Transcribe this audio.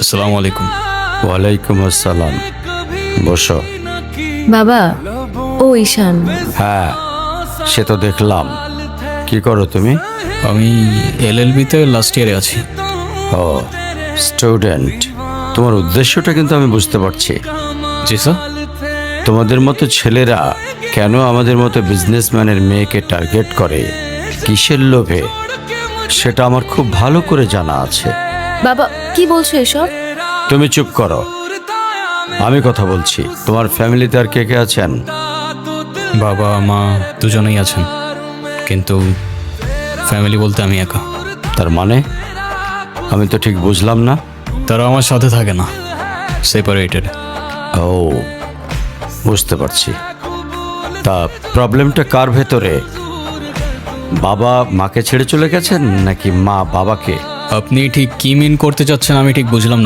আসসালামু আলাইকুম। ওয়ালাইকুম আসসালাম। বসো। বাবা, ও ঈশান। হ্যাঁ, সে তো দেখলাম। কি করো তুমি? আমি এলএলবিতে লাস্ট ইয়ারে আছি। ও, স্টুডেন্ট। তোমার উদ্দেশ্যটা কিন্তু আমি বুঝতে পারছি। জি স্যার। তোমাদের মতো ছেলেরা কেন আমাদের মতো বিজনেসম্যানের মেয়েকে টার্গেট করে, কিসের লোভে, সেটা আমার খুব ভালো করে জানা আছে। বাবা, কি বলছো এসব? তুমি চুপ করো, আমি কথা বলছি। তোমার ফ্যামিলিতে আর কে কে আছেন? বাবা মা দুজনেই আছেন, কিন্তু ফ্যামিলি বলতে আমি একা। তার মানে আমি তো ঠিক বুঝলাম না। তারা আমার সাথে থাকে না, সেপারেটেড। ও, বুঝতে পারছি। তা প্রবলেমটা কার ভেতরে? বাবা মাকে ছেড়ে চলে গেছেন নাকি মা বাবাকে? আপনি ঠিক কি মিন করতে চাচ্ছেন আমি ঠিক বুঝলাম না।